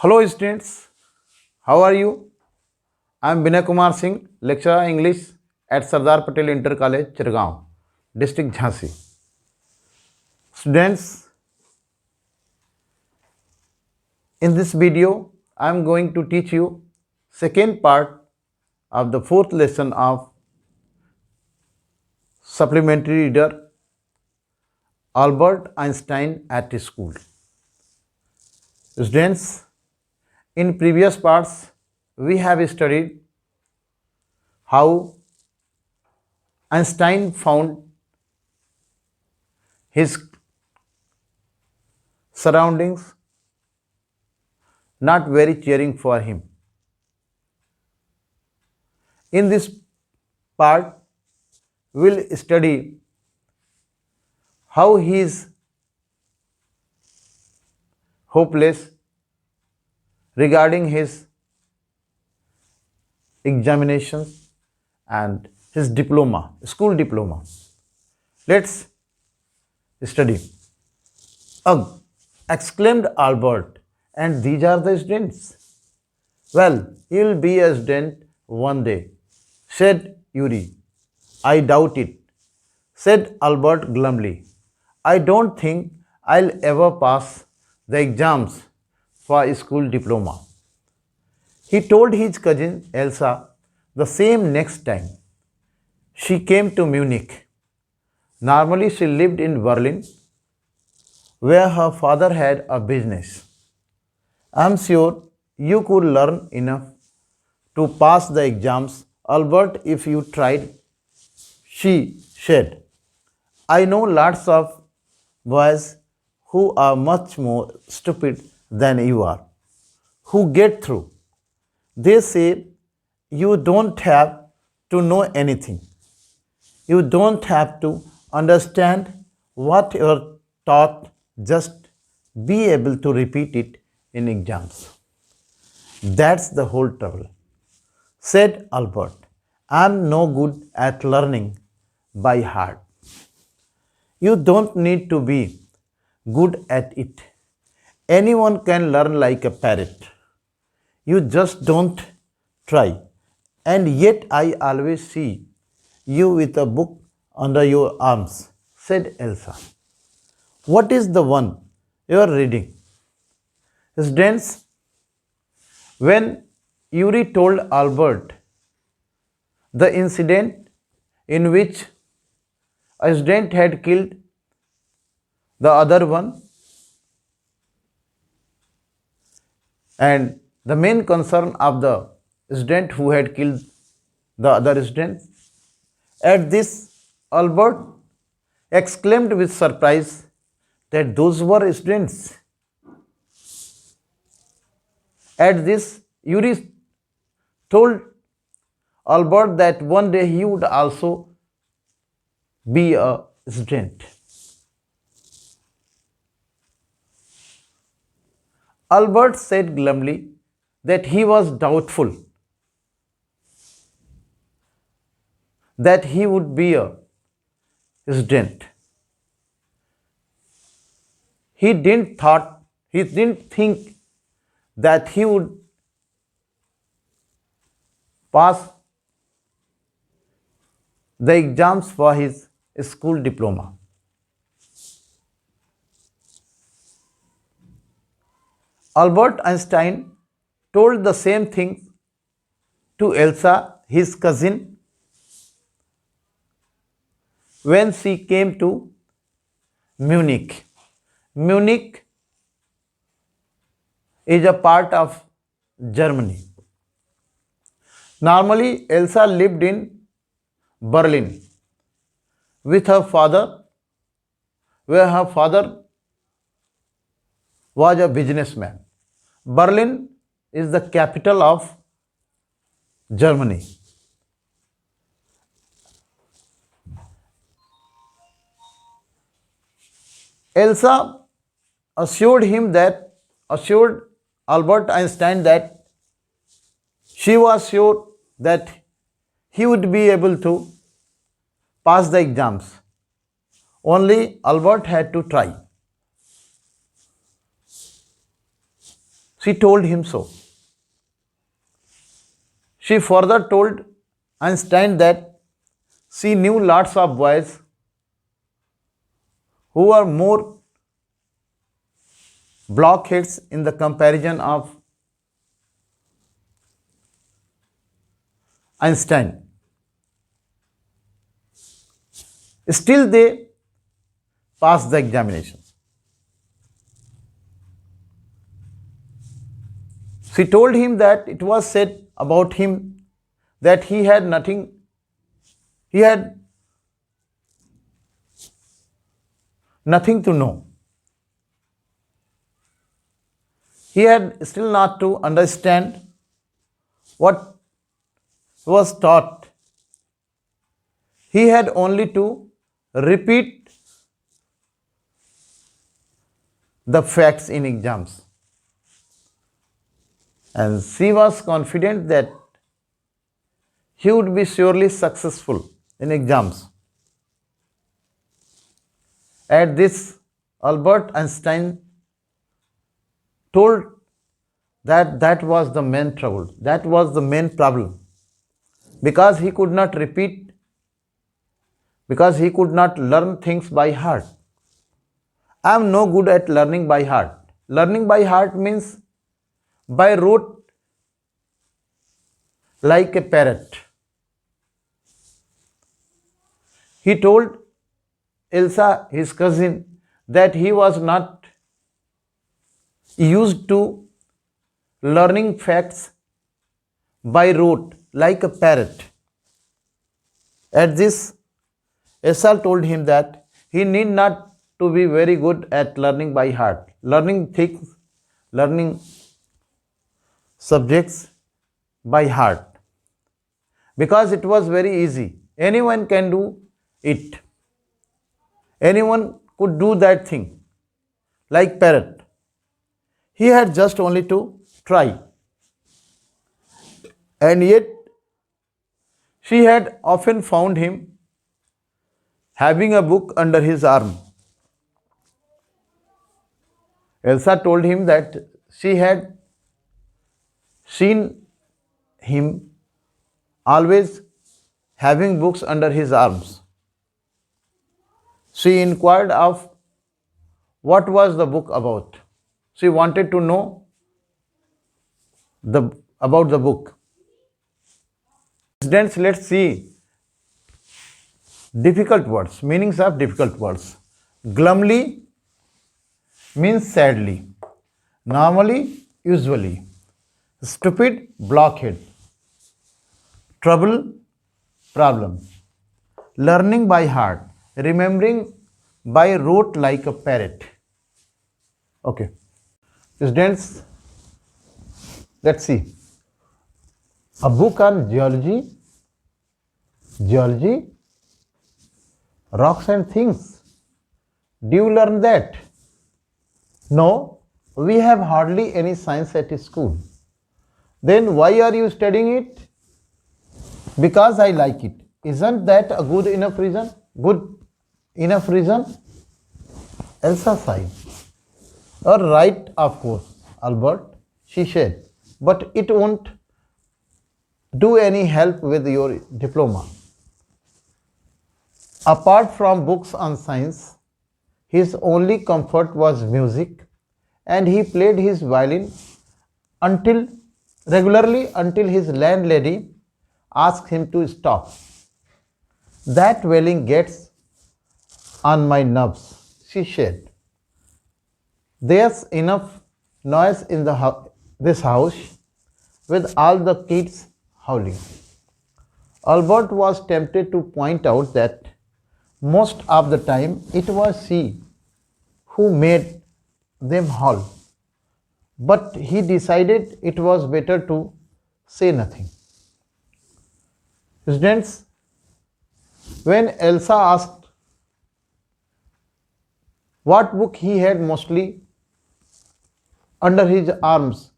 Hello students, how are you? I am Binay Kumar Singh, lecturer English at Sardar Patel Inter College, Chirgaon, District Jhansi. Students, in this video, I am going to teach you second part of the fourth lesson of supplementary reader Albert Einstein at School. Students, in previous parts, we have studied how Einstein found his surroundings not very cheering for him. In this part, we'll study how he is hopeless regarding his examinations and his diploma, school diploma. Let's study. Ugh! Exclaimed Albert, and these are the students. Well, he'll be a student one day, said Yuri. I doubt it, said Albert glumly. I don't think I'll ever pass the exams for a school diploma. He told his cousin Elsa the same next time she came to Munich. Normally, she lived in Berlin, where her father had a business. I'm sure you could learn enough to pass the exams, Albert, if you tried, she said. I know lots of boys who are much more stupid than you are, who get through. They say you don't have to know anything. You don't have to understand what you're taught, just be able to repeat it in exams. That's the whole trouble, said Albert. I'm no good at learning by heart. You don't need to be good at it. Anyone can learn like a parrot. You just don't try. And yet I always see you with a book under your arms, said Elsa. What is the one you are reading? Students, when Yuri told Albert the incident in which a student had killed the other one, and the main concern of the student who had killed the other student, at this Albert exclaimed with surprise that those were students. At this, Yuri told Albert that one day he would also be a student. Albert said glumly that he was doubtful that he would be a student. He didn't think that he would pass the exams for his school diploma. Albert Einstein told the same thing to Elsa, his cousin, when she came to Munich. Munich is a part of Germany. Normally, Elsa lived in Berlin with her father, where her father was a businessman. Berlin is the capital of Germany. Elsa assured Albert Einstein that she was sure that he would be able to pass the exams. Only Albert had to try. She told him so. She further told Einstein that she knew lots of boys who were more blockheads in the comparison of Einstein. Still, they passed the examination. She told him that it was said about him that he had nothing, he had nothing to know. He had still not to understand what was taught. He had only to repeat the facts in exams. And she was confident that he would be surely successful in exams. At this, Albert Einstein told that that was the main trouble, that was the main problem, because he could not repeat, because he could not learn things by heart. I am no good at learning by heart. Learning by heart means by rote like a parrot. He told Elsa, his cousin, that he was not used to learning facts by rote like a parrot. At this, Elsa told him that he need not to be very good at learning by heart, learning things, learning subjects by heart, because it was very easy. Anyone can do it. Anyone could do that thing like parrot. He had just only to try. And yet, she had often found him having a book under his arm. Elsa told him that she had seen him always having books under his arms. She inquired of what was the book about. She wanted to know about the book. Students, let's see difficult words, meanings of difficult words. Glumly means sadly. Normally, usually. Stupid, blockhead. Trouble, problem. Learning by heart. Remembering by rote like a parrot. Okay. Students, let's see. A book on geology, rocks and things. Do you learn that? No, we have hardly any science at school. Then why are you studying it? Because I like it. Isn't that a good enough reason? Good enough reason? Elsa sighed. Right, of course, Albert, she said, but it won't do any help with your diploma. Apart from books on science, his only comfort was music, and he played his violin regularly until his landlady asked him to stop. That wailing gets on my nerves, she said. There's enough noise in this house with all the kids howling. Albert was tempted to point out that most of the time it was she who made them howl, but he decided it was better to say nothing. Students, when Elsa asked what book he had mostly under his arms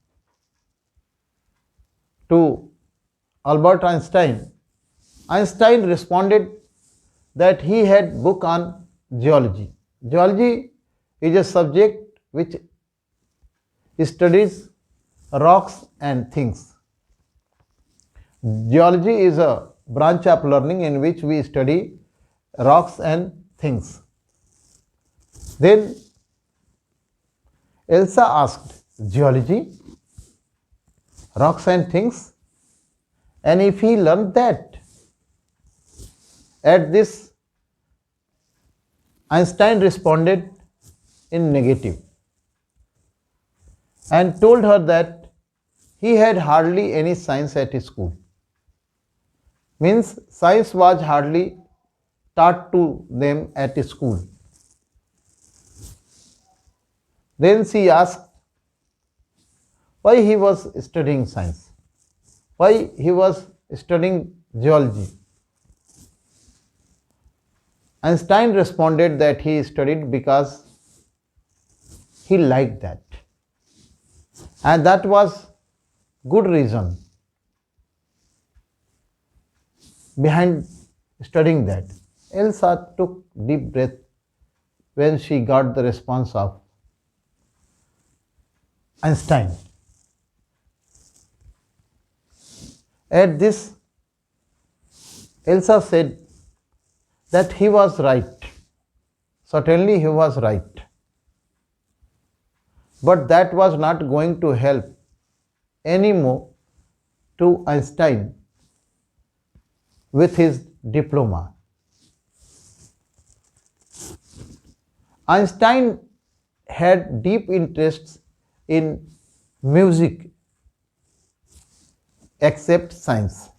to Albert Einstein, Einstein responded that he had book on geology. Geology is a subject which studies rocks and things. Geology is a branch of learning in which we study rocks and things. Then Elsa asked, geology, rocks and things? And if he learned that, at this, Einstein responded in negative and told her that he had hardly any science at his school. Means science was hardly taught to them at school. Then she asked why he was studying science, why he was studying geology. Einstein responded that he studied because he liked that. And that was good reason behind studying that. Elsa took deep breath when she got the response of Einstein. At this, Elsa said that he was right. Certainly he was right. But that was not going to help anymore to Einstein with his diploma. Einstein had deep interests in music except science.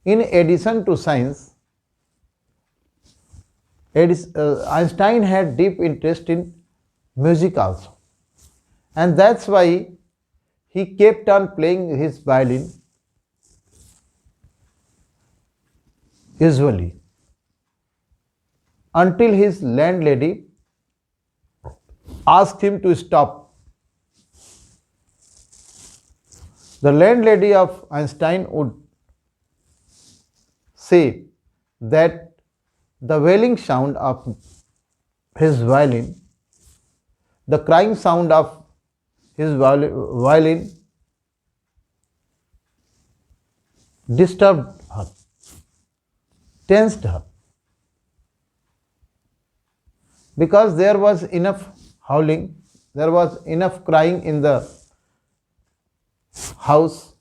In addition to science, Einstein had deep interest in music also. And that's why he kept on playing his violin usually until his landlady asked him to stop. The landlady of Einstein would say that the wailing sound of his violin, the crying sound of his violin disturbed her, tensed her, because there was enough howling, there was enough crying in the house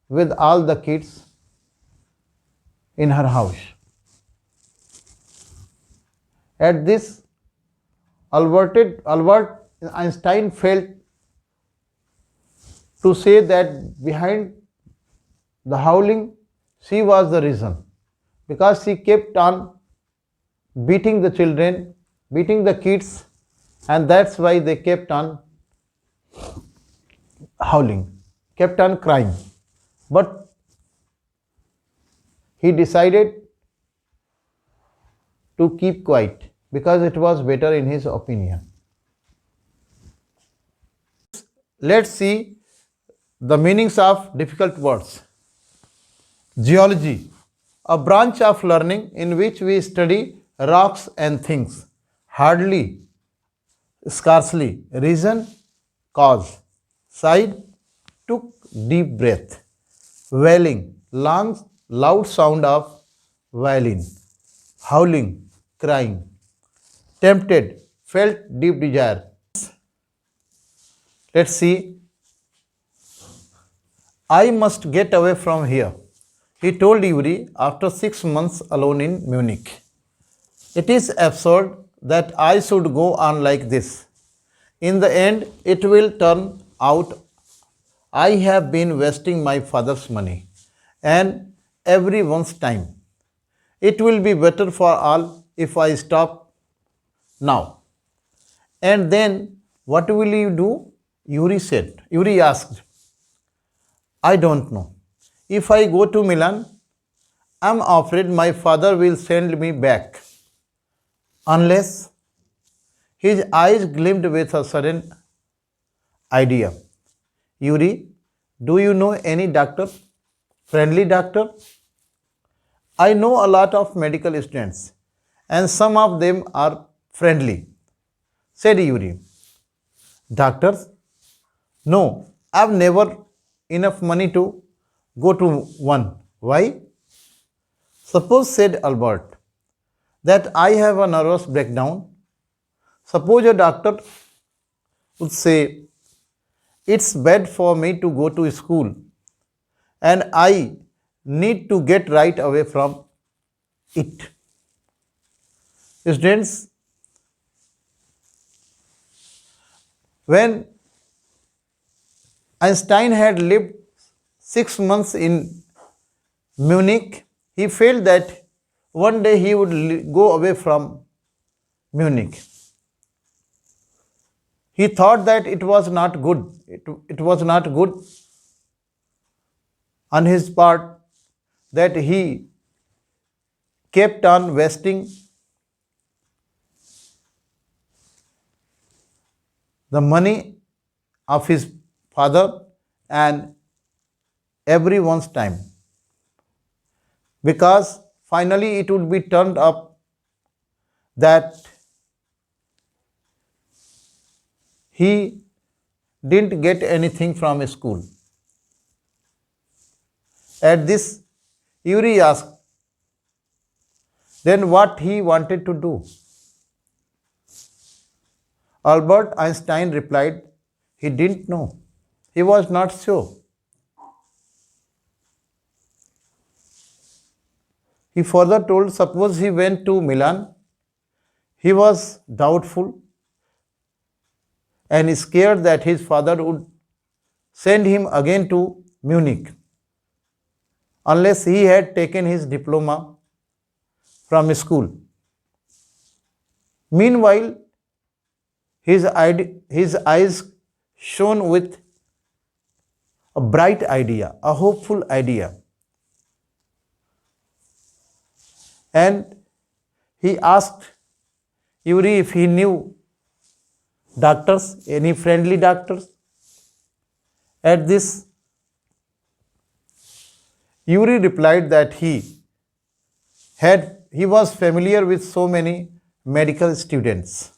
with all the kids in her house. At this, Albert Einstein felt to say that behind the howling, she was the reason, because she kept on beating the children, beating the kids, and that's why they kept on howling, kept on crying. But he decided to keep quiet because it was better in his opinion. Let's see the meanings of difficult words. Geology, a branch of learning in which we study rocks and things. Hardly, scarcely. Reason, cause. Sighed, took deep breath. Wailing, long, loud sound of violin. Howling, crying. Tempted, felt deep desire. Let's see. I must get away from here, he told Yuri after 6 months alone in Munich. It is absurd that I should go on like this. In the end, it will turn out I have been wasting my father's money and everyone's time. It will be better for all if I stop now. And then what will you do? Yuri asked. I don't know. If I go to Milan, I'm afraid my father will send me back. Unless, his eyes gleamed with a sudden idea. Yuri, do you know any doctor? Friendly doctor? I know a lot of medical students and some of them are friendly, said Yuri. Doctors? No, I've never enough money to go to one. Why? Suppose, said Albert, that I have a nervous breakdown. Suppose a doctor would say, it's bad for me to go to school and I need to get right away from it. Students, when Einstein had lived 6 months in Munich, he felt that one day he would go away from Munich. He thought that it was not good. It was not good on his part that he kept on wasting the money of his father and everyone's time, because finally it would be turned up that he didn't get anything from school. At this, Yuri asked then what he wanted to do. Albert Einstein replied he didn't know. He was not sure. He further told, suppose he went to Milan. He was doubtful and scared that his father would send him again to Munich unless he had taken his diploma from school. Meanwhile, his eyes shone with a bright idea, a hopeful idea. And he asked Yuri if he knew doctors, any friendly doctors. At this, Yuri replied that he was familiar with so many medical students,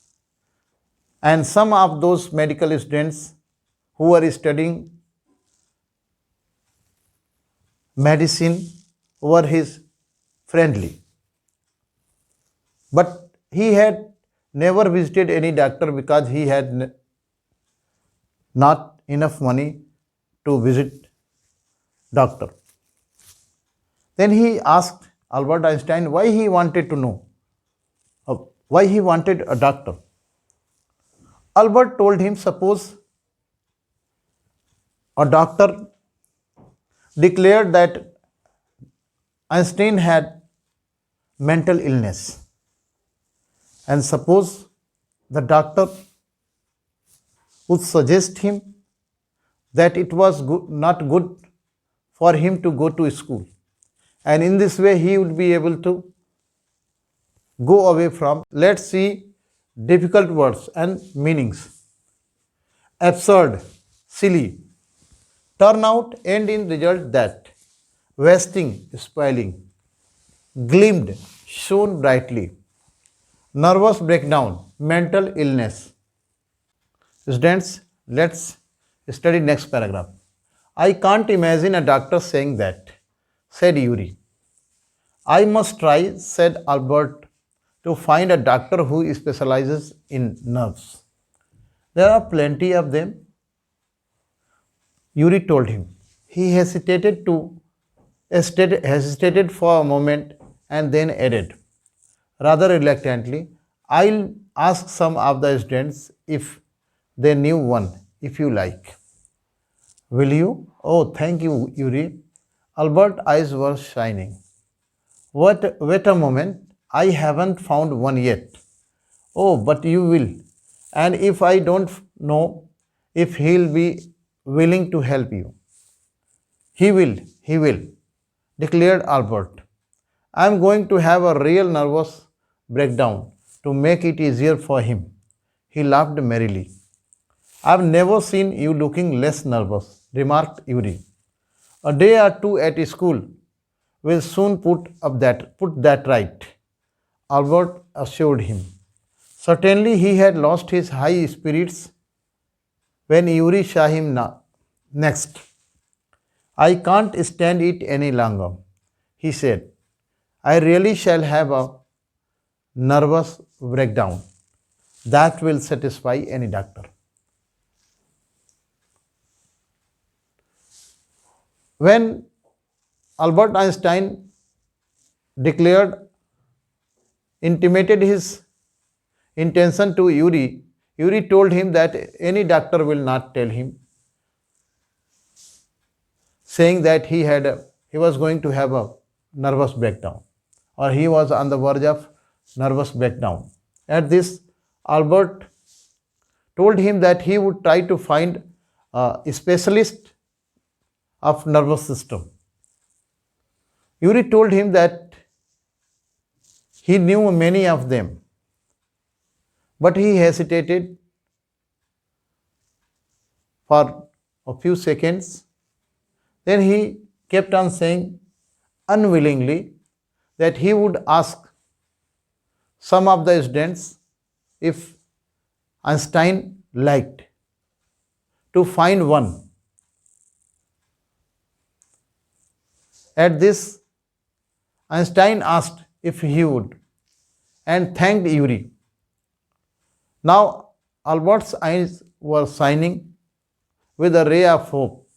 and some of those medical students who were studying medicine were his friendly. But he had never visited any doctor because he had not enough money to visit doctor. Then he asked Albert Einstein why he wanted to know, why he wanted a doctor. Albert told him, suppose a doctor declared that Einstein had mental illness, and suppose the doctor would suggest him that it was not good for him to go to school, and in this way he would be able to go away from. Let's see difficult words and meanings. Absurd, silly, turn out, end in result that, wasting, spoiling, gleamed, shone brightly, nervous breakdown, mental illness. Students, let's study next paragraph. I can't imagine a doctor saying that, said Yuri. I must try, said Albert, to find a doctor who specializes in nerves. There are plenty of them, Yuri told him. He hesitated for a moment and then added, rather reluctantly, I'll ask some of the students if they knew one, if you like. Will you? Oh, thank you, Yuri. Albert's eyes were shining. Wait a moment. I haven't found one yet. Oh, but you will. And if I don't know if he'll be willing to help you. He will, declared Albert. I'm going to have a real nervous breakdown to make it easier for him. He laughed merrily. I've never seen you looking less nervous, remarked Yuri. A day or two at school will soon put that right, Albert assured him. Certainly he had lost his high spirits When Yuri saw him next, "I can't stand it any longer," he said. "I really shall have a nervous breakdown. That will satisfy any doctor." When Albert Einstein declared, intimated his intention to Yuri, Yuri told him that any doctor will not tell him, saying that he was going to have a nervous breakdown, or he was on the verge of nervous breakdown. At this, Albert told him that he would try to find a specialist of nervous system. Yuri told him that he knew many of them, but he hesitated for a few seconds. Then he kept on saying unwillingly that he would ask some of the students if Einstein liked to find one. At this, Einstein asked if he would and thanked Yuri. Now Albert's eyes were shining with a ray of hope.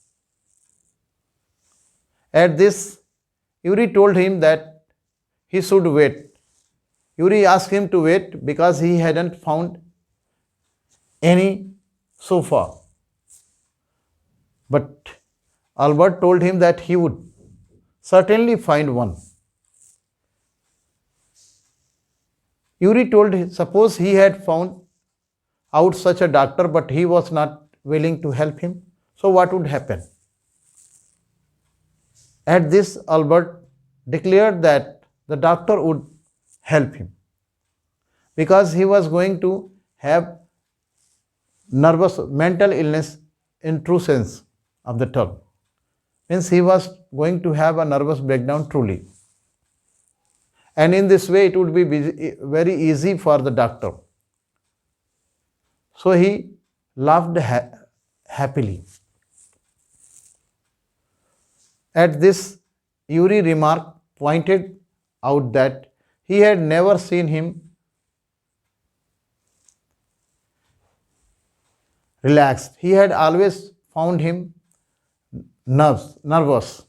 At this, Yuri told him that he should wait. Yuri asked him to wait because he hadn't found any so far. But Albert told him that he would certainly find one. Yuri told him, suppose he had found out such a doctor, but he was not willing to help him, so what would happen? At this, Albert declared that the doctor would help him because he was going to have mental illness in true sense of the term. Means he was going to have a nervous breakdown truly. And in this way, it would be very easy for the doctor. So he laughed happily. At this, Yuri pointed out that he had never seen him relaxed. He had always found him nervous.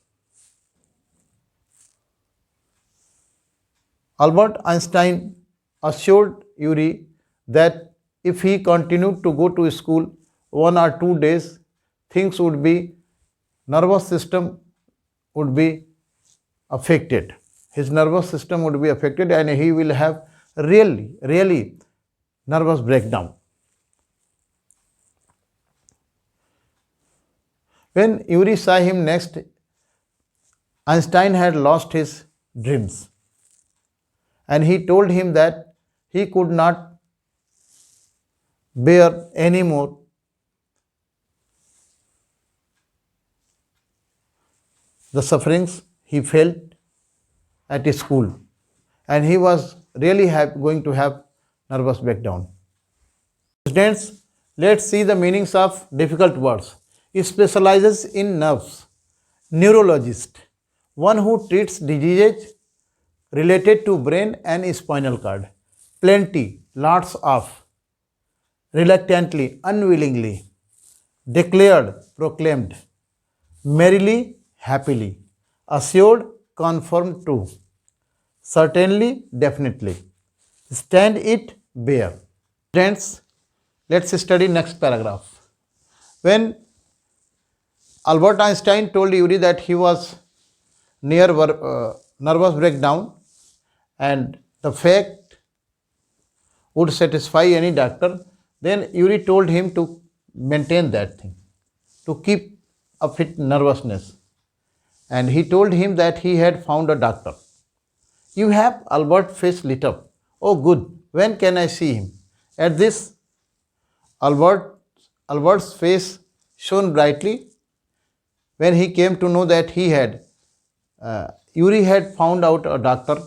Albert Einstein assured Yuri that if he continued to go to school 1 or 2 days, nervous system would be affected. His nervous system would be affected and he will have really nervous breakdown. When Yuri saw him next, Einstein had lost his dreams and he told him that he could not bear any more the sufferings he felt at his school, and he was really going to have nervous breakdown. Students, let's see the meanings of difficult words. He specializes in nerves. Neurologist, one who treats diseases related to brain and spinal cord. Plenty, lots of. Reluctantly, unwillingly. Declared, proclaimed. Merrily, happily. Assured, confirmed to. Certainly, definitely. Stand it, bear. Friends, let's study next paragraph. When Albert Einstein told Yuri that he was near nervous breakdown and the fact would satisfy any doctor, then Yuri told him to maintain that thing, to keep a fit nervousness. And he told him that he had found a doctor. You have? Albert's face lit up. Oh good, when can I see him? At this, Albert's face shone brightly when he came to know that Yuri had found out a doctor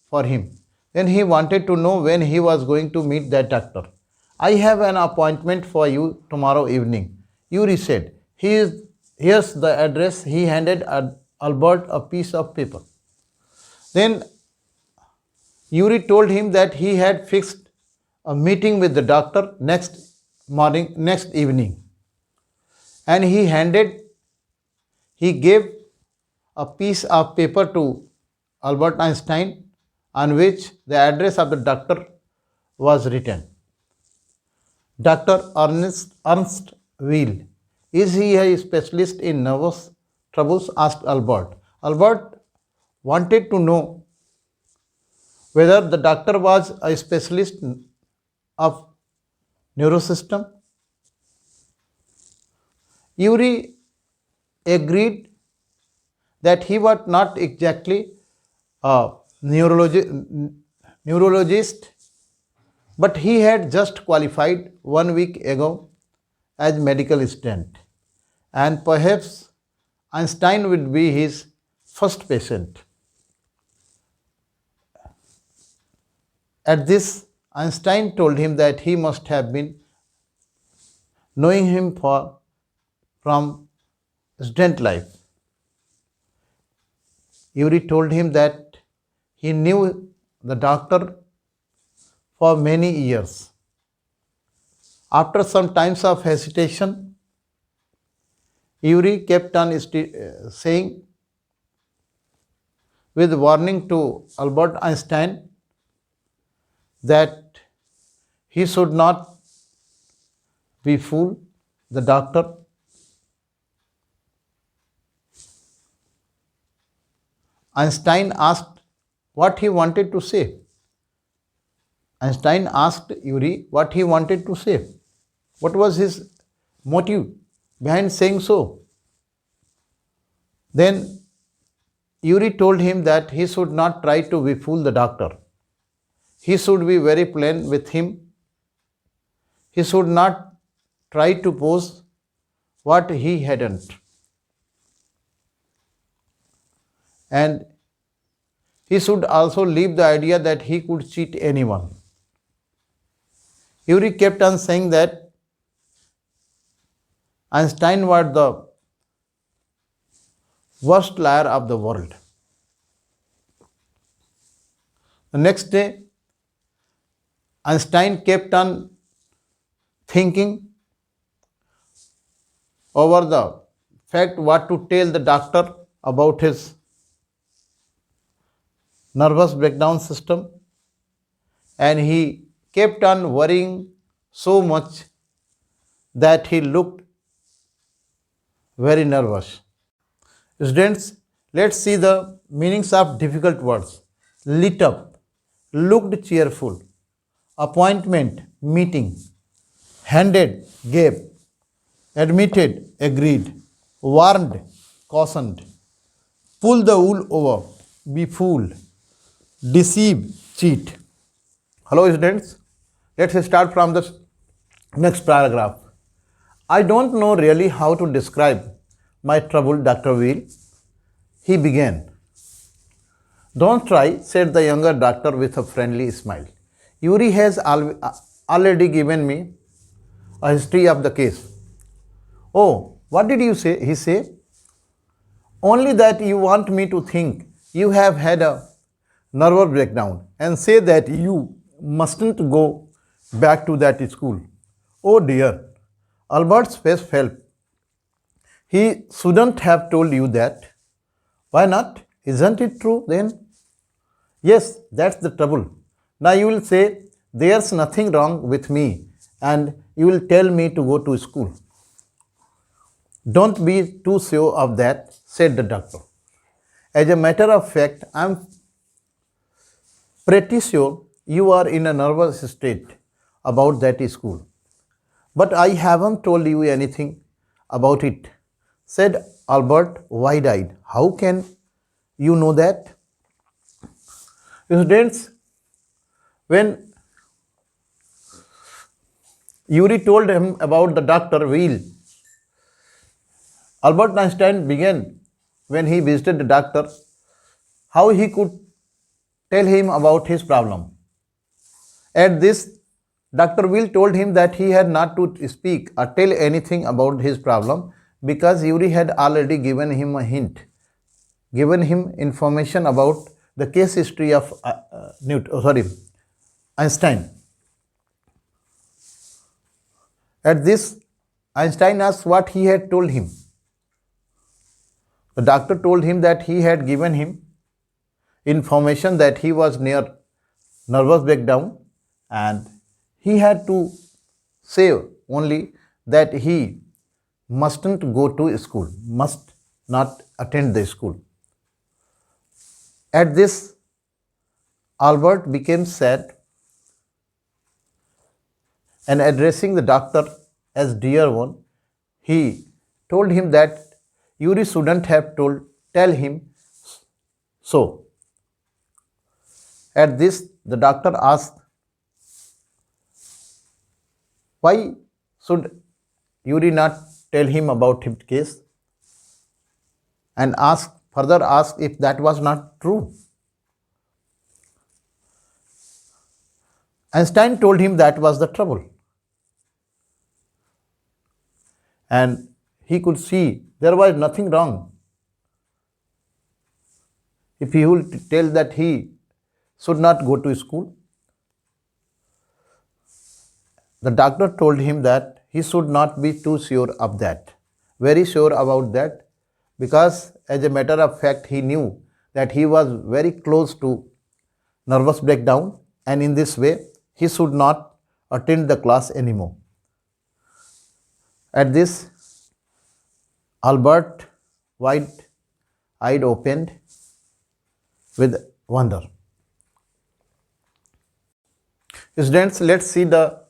for him. Then he wanted to know when he was going to meet that doctor. I have an appointment for you tomorrow evening. Yuri said, Here's the address. He handed Albert a piece of paper. Then Yuri told him that he had fixed a meeting with the doctor next evening. And he gave a piece of paper to Albert Einstein on which the address of the doctor was written. Dr. Ernst Weil. Is he a specialist in nervous troubles? Asked Albert. Albert wanted to know whether the doctor was a specialist of neurosystem. Yuri agreed that he was not exactly a neurologist, but he had just qualified 1 week ago as medical student, and perhaps Einstein would be his first patient. At this, Einstein told him that he must have been knowing him from student life. Yuri told him that he knew the doctor for many years. After some times of hesitation, Yuri kept on saying with warning to Albert Einstein that he should not befool the doctor. Einstein asked what he wanted to say. Einstein asked Yuri what he wanted to say. What was his motive behind saying so? Then Yuri told him that he should not try to befool the doctor. He should be very plain with him. He should not try to pose what he hadn't. And he should also leave the idea that he could cheat anyone. Yuri kept on saying that Einstein was the worst liar of the world. The next day, Einstein kept on thinking over the fact what to tell the doctor about his nervous breakdown system, and he kept on worrying so much that he looked very nervous. Students, let's see the meanings of difficult words. Lit up, looked cheerful, appointment, meeting, handed, gave, admitted, agreed, warned, cautioned, pull the wool over, befool, deceive, cheat. Hello students, let's start from the next paragraph. I don't know really how to describe my trouble, Dr. Weil. He began. Don't try, said the younger doctor with a friendly smile. Yuri has already given me a history of the case. Oh, what did you say? He said. Only that you want me to think you have had a nervous breakdown and say that you mustn't go back to that school. Oh dear. Albert's face fell. He shouldn't have told you that. Why not? Isn't it true then? Yes, that's the trouble. Now you will say, there's nothing wrong with me, and you will tell me to go to school. Don't be too sure of that, said the doctor. As a matter of fact, I'm pretty sure you are in a nervous state about that school. But I haven't told you anything about it, said Albert, wide-eyed. How can you know that? Students, when Yuri told him about the Dr. Weil, Albert Einstein began, when he visited the doctor, how he could tell him about his problem. At this, Dr. Will told him that he had not to speak or tell anything about his problem because Yuri had already given him a hint, given him information about the case history of Einstein. At this, Einstein asked what he had told him. The doctor told him that he had given him information that he was near nervous breakdown and he had to say only that he mustn't go to school, must not attend the school. At this, Albert became sad and addressing the doctor as dear one, he told him that Yuri shouldn't have tell him so. At this, the doctor asked, why should Yuri not tell him about his case? And further asked if that was not true. Einstein told him that was the trouble. And he could see there was nothing wrong. If he would tell that he should not go to school, the doctor told him that he should not be too sure of that, very sure about that, because as a matter of fact, he knew that he was very close to nervous breakdown and in this way, he should not attend the class anymore. At this, Albert, wide-eyed, opened with wonder. Students, let's see the